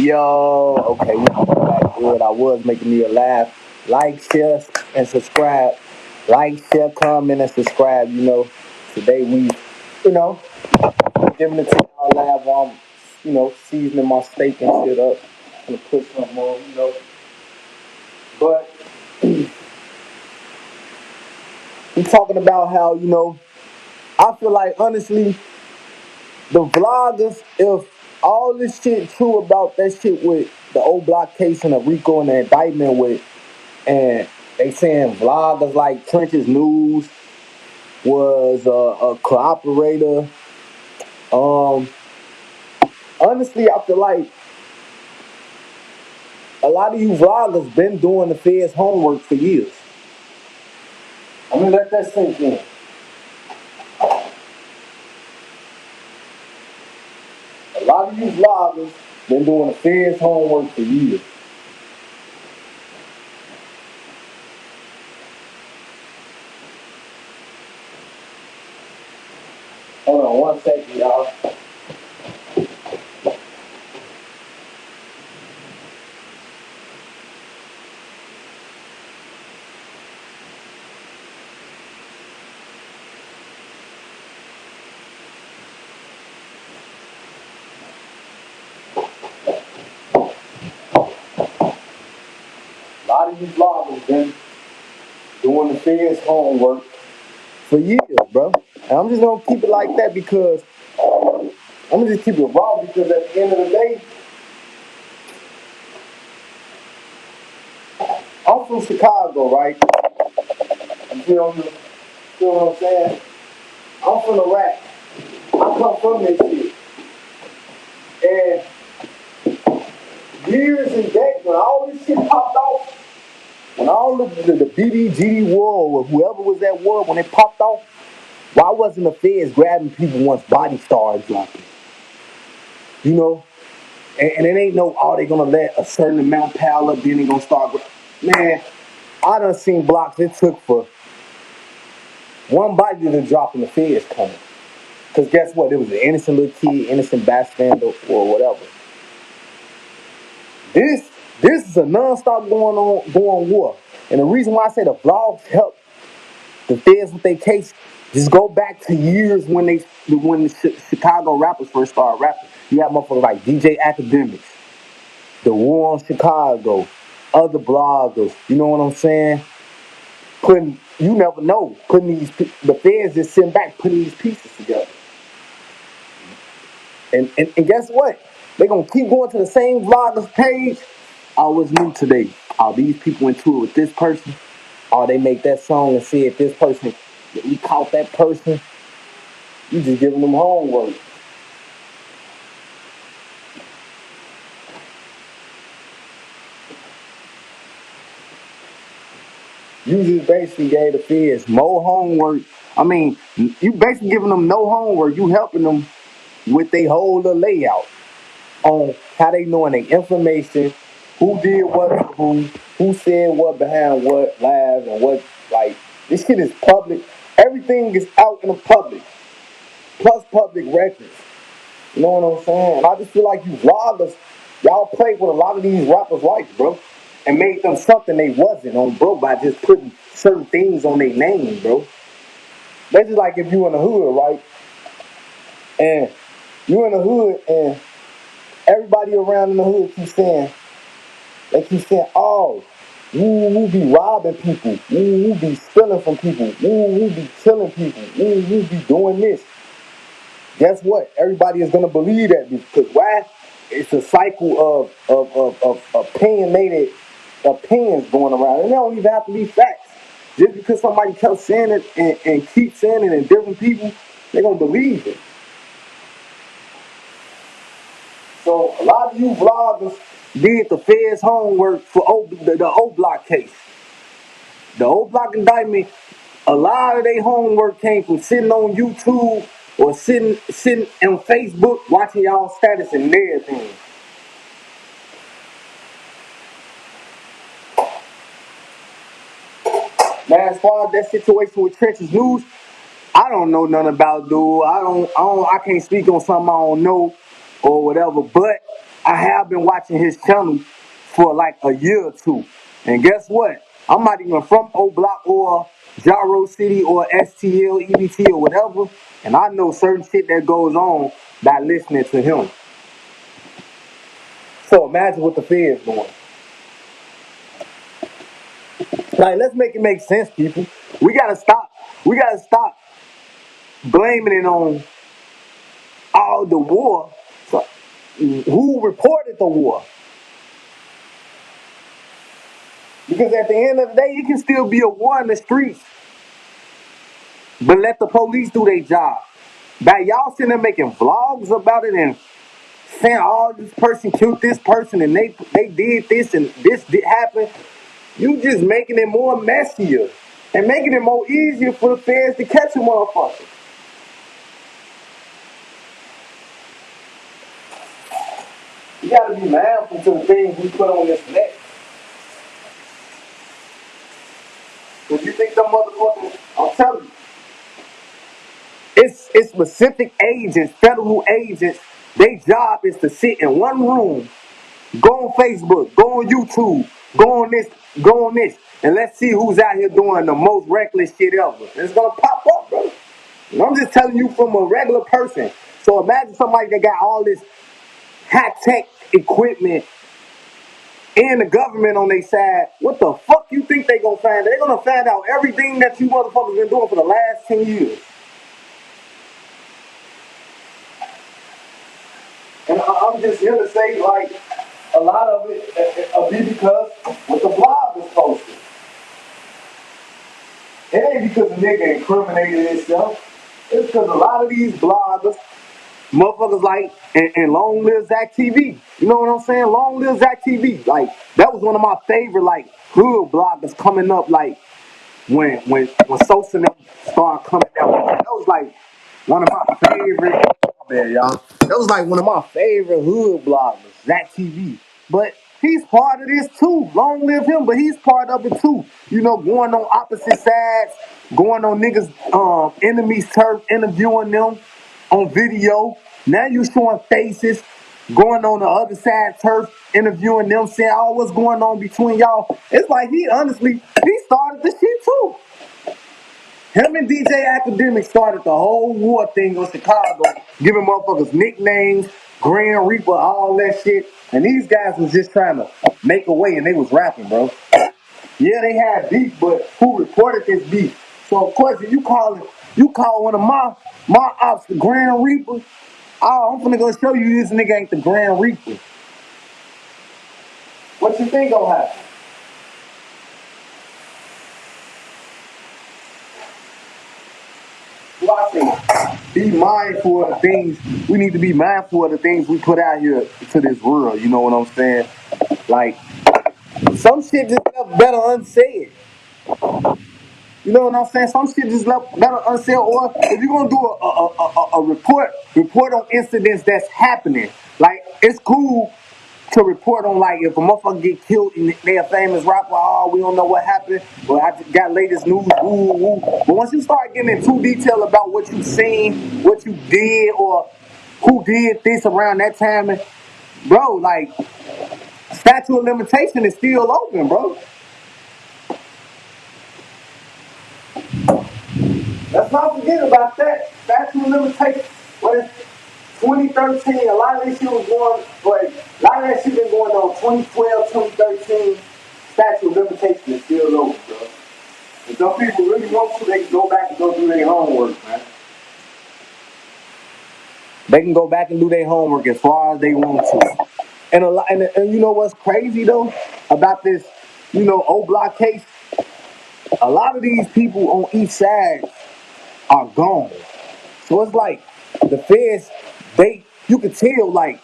Yo, okay, we coming back good. I was making me a laugh. Like, share, and subscribe. Like, share, comment, and subscribe. Today we, you know, giving it to y'all live. Seasoning my steak and shit up. Gonna put something on. But we talking about how, I feel like honestly, the vloggers, if all this shit true about that shit with the Oblock case and the Rico and the indictment with, and they saying vloggers like Trench's News was a cooperator. Um, Honestly, I feel like a lot of you vloggers been doing the Fed's homework for years. I'm gonna let that sink in. A lot of you vloggers been doing the Fed's homework for years. Hold on one second, y'all. A lot of you vloggers been doing the Fed's homework for years, bro. And I'm just gonna keep it like that because I'm gonna just keep it raw because at the end of the day, I'm from Chicago, right? You feel what I'm saying? I'm from Iraq. I come from this shit. And years and days, when all this shit popped off, when all the BDGD war or whoever was at war, when it popped off, why wasn't the feds grabbing people once bodies started dropping? You know? And it ain't no, oh, they gonna let a certain amount pile up, then they gonna start. Man, I done seen blocks it took for one body to drop and the feds coming. Because guess what? It was an innocent little kid, innocent bystander, or whatever. This this is a non-stop going war. And the reason why I say the vlogs help the feds with their case, just go back to years when the Chicago rappers first started rapping. You have motherfuckers like DJ Academics, the War on Chicago, other bloggers. You know what I'm saying? You never know. The feds just sitting back putting these pieces together. And guess what? They're gonna keep going to the same vlogger's page. Oh, what's new today? Oh, these people into it with this person. Oh, they make that song and see if this person, we caught that person. You just giving them homework. You just basically gave the feds more homework. I mean, you basically giving them no homework. You helping them with their whole little layout on how they knowing their information, who did what to who said what behind what live and what, like, this shit is public. Everything is out in the public. Plus public records. You know what I'm saying? And I just feel like you vloggers, y'all played with a lot of these rappers' life, bro. And made them something they wasn't on, bro, by just putting certain things on their name, bro. That's just like if you in the hood, right? And you in the hood and everybody around in the hood they keep saying, oh, woo be robbing people, woo be stealing from people, woo be killing people, woo be doing this. Guess what? Everybody is gonna believe that because why? It's a cycle of opinionated opinions going around. And they don't even have to be facts. Just because somebody kept saying it and keep saying it and different people, they're gonna believe it. So a lot of you vloggers did the Fed's homework for the Oblock case. The Oblock indictment, a lot of their homework came from sitting on YouTube or sitting on Facebook watching y'all status and everything. Now, as far as that situation with Trench's News, I don't know nothing about dude. I can't speak on something I don't know or whatever. But I have been watching his channel for like a year or two. And guess what? I'm not even from Oblock or Jaro City or STL, EBT or whatever. And I know certain shit that goes on by listening to him. So imagine what the Fed's doing. Like, let's make it make sense, people. We gotta stop. We gotta stop blaming it on all the war. So, who reported the war? Because at the end of the day, it can still be a war in the streets. But let the police do their job. By y'all sitting there making vlogs about it and saying, oh, this person killed this person and they did this and this did happen, you just making it more messier and making it more easier for the feds to catch a motherfucker. You gotta be mindful to the things we put on this net. Because you think them motherfuckers, I'm telling you, it's specific agents, federal agents, their job is to sit in one room, go on Facebook, go on YouTube, go on this, and let's see who's out here doing the most reckless shit ever. And it's gonna pop up, bro. And I'm just telling you from a regular person. So imagine somebody that got all this high-tech equipment and the government on their side. What the fuck you think they gonna find? They're gonna find out everything that you motherfuckers been doing for the last 10 years. And I'm just here to say, like, a lot of it will be because what the blog is posted. It ain't because a nigga incriminated himself. It's because a lot of these bloggers, motherfuckers like, and Long Live Zach TV. You know what I'm saying? Long Live Zach TV. Like, that was one of my favorite, like, hood bloggers coming up, like, when Sosa and them started coming out. That was like one of my favorite, y'all. That was like one of my favorite hood bloggers, Zach TV. But he's part of this too. Long live him, but he's part of it too. You know, going on opposite sides, going on niggas enemies turf, interviewing them on video. Now you showing faces, going on the other side turf, interviewing them, saying, oh, what's going on between y'all? It's like he started the shit too. Him and DJ Academic started the whole war thing on Chicago, giving motherfuckers nicknames, Grand Reaper, all that shit. And these guys was just trying to make a way and they was rapping, bro. Yeah, they had beef, but who reported this beef? So of course, if you call one of my ops the Grand Reaper, oh, I'm finna go show you this nigga ain't the Grand Reaper. What you think gonna happen? Well, I think be mindful of the things. We need to be mindful of the things we put out here to this world. You know what I'm saying? Like, some shit just left better unsaid. You know what I'm saying? Some shit just left better unsaid. Or if you're gonna do a report on incidents that's happening. Like, it's cool to report on, like, if a motherfucker get killed and they a famous rapper, oh, we don't know what happened. Well, I just got latest news, woo, woo. But once you start getting into detail about what you seen, what you did, or who did this around that time, and, bro, like, statute of limitation is still open, bro. Let's not forget about that. Statute of limitation. What is 2013? A lot of this shit was going, but a lot of that shit been going on 2012, 2013. Statute of limitation is still open, bro. If some people really want to, they can go back and go do their homework, man. They can go back and do their homework as far as they want to. And you know what's crazy though about this, Oblock case? A lot of these people on each side are gone. So it's like the feds, you can tell like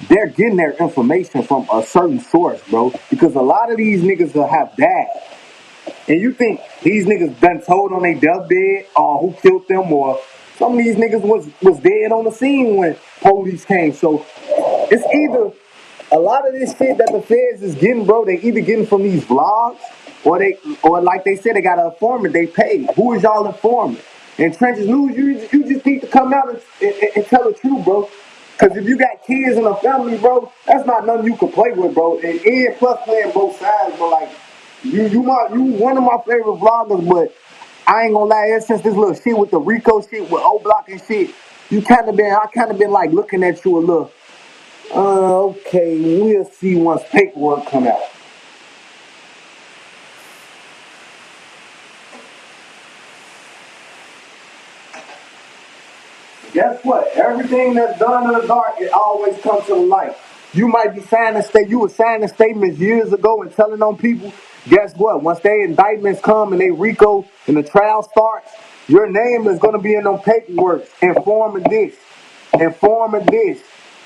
they're getting their information from a certain source, bro. Because a lot of these niggas will have died. And you think these niggas done told on their deathbed or who killed them, or some of these niggas was dead on the scene when police came. So it's either a lot of this shit that the feds is getting, bro, they either getting from these vlogs or like they said, they got an informant they paid. Who is y'all informant? And Trenches News, you just need to come out and tell the truth, bro. Cause if you got kids in a family, bro, that's not nothing you can play with, bro. And plus playing both sides, but like you one of my favorite vloggers, but I ain't gonna lie, ever since this little shit with the Rico shit with Oblock and shit, I kinda been like looking at you a little, okay, we'll see once paperwork come out. Guess what? Everything that's done in the dark, it always comes to the light. You might be you were signing statements years ago and telling on people. Guess what? Once they indictments come and they RICO and the trial starts, your name is gonna be in them paperwork, informing this, informing this,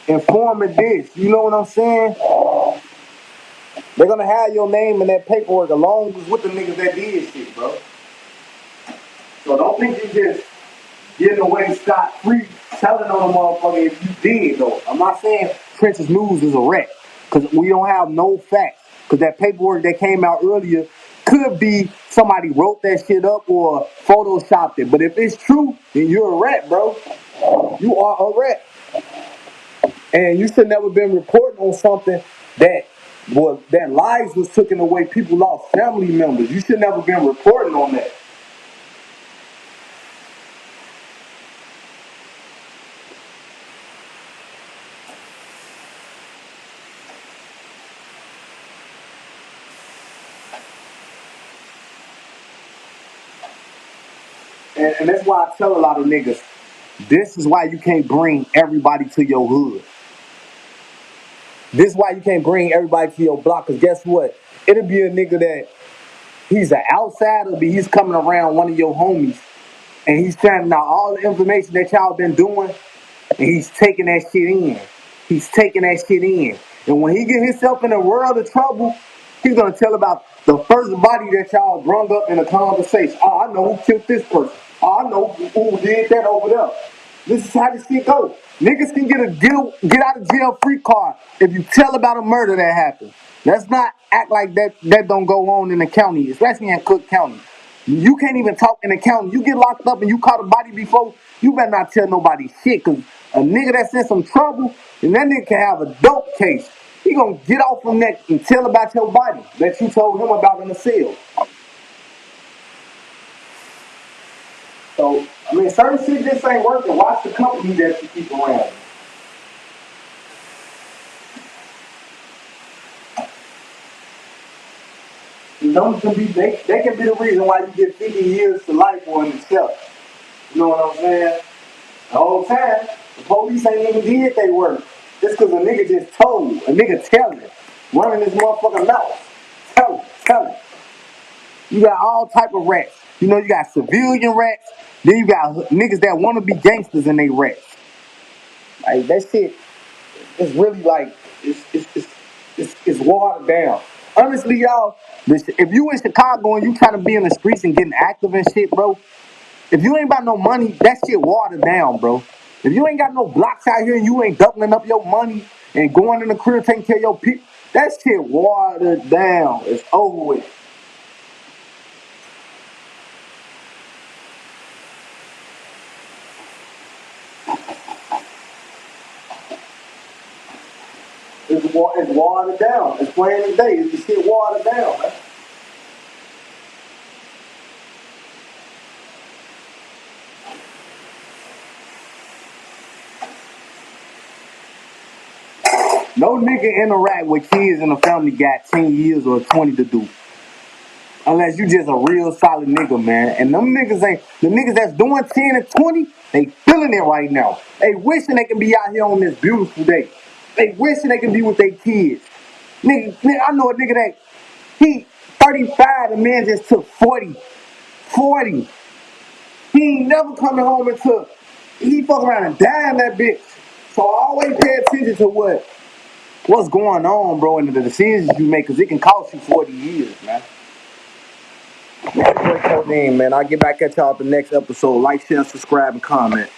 informing this. You know what I'm saying? They're gonna have your name in that paperwork along with the niggas that did shit, bro. So don't think you just getting away scot free, telling on a motherfucker if you did though. I'm not saying Prince's News is a wreck, because we don't have no facts. Because that paperwork that came out earlier could be somebody wrote that shit up or photoshopped it. But if it's true, then you're a rat, bro. You are a rat. And you should never been reporting on something that lives was taken away. People lost family members. You should never been reporting on that. And that's why I tell a lot of niggas, this is why you can't bring everybody to your hood. This is why you can't bring everybody to your block, because guess what? It'll be a nigga that he's an outsider, but he's coming around one of your homies, and he's finding out all the information that y'all been doing, and he's taking that shit in. He's taking that shit in. And when he get himself in a world of trouble, he's gonna tell about the first body that y'all brung up in a conversation. Oh, I know who killed this person. Oh, I know who did that over there. This is how this shit go. Niggas can get out of jail free card if you tell about a murder that happened. Let's not act like that don't go on in the county, especially in Cook County. You can't even talk in the county. You get locked up and you caught a body before, you better not tell nobody shit, because a nigga that's in some trouble, and that nigga can have a dope case. He gonna get off from that and tell about your body that you told him about in the cell. So, I mean, certain shit just ain't working. Watch the company that you keep around. Them can be, they can be the reason why you get 50 years to life on itself. You know what I'm saying? The whole time, the police ain't even did they work. Just because a nigga just told, a nigga telling, running his motherfucking mouth. Telling. You got all type of rats. You know, you got civilian rats. Then you got niggas that want to be gangsters and they rats. Like, that shit is really like, it's watered down. Honestly, y'all, if you in Chicago and you trying to be in the streets and getting active and shit, bro, if you ain't got no money, that shit watered down, bro. If you ain't got no blocks out here and you ain't doubling up your money and going in the crib taking care of your people, that shit watered down. It's over with. It's watered down. It's plain as day. It's the shit watered down, man. No nigga interact with kids in a family got 10 years or 20 to do. Unless you just a real solid nigga, man. And them niggas ain't, the niggas that's doing 10 and 20, they feeling it right now. They wishing they can be out here on this beautiful day. They wishing they can be with their kids. Nigga, I know a nigga that he 35, the man just took 40. 40. He ain't never coming home until he fuck around and die in that bitch. So I always pay attention to what's going on, bro, and the decisions you make, because it can cost you 40 years, man. Man, Codeine, man. I'll get back at y'all at the next episode. Like, share, subscribe, and comment.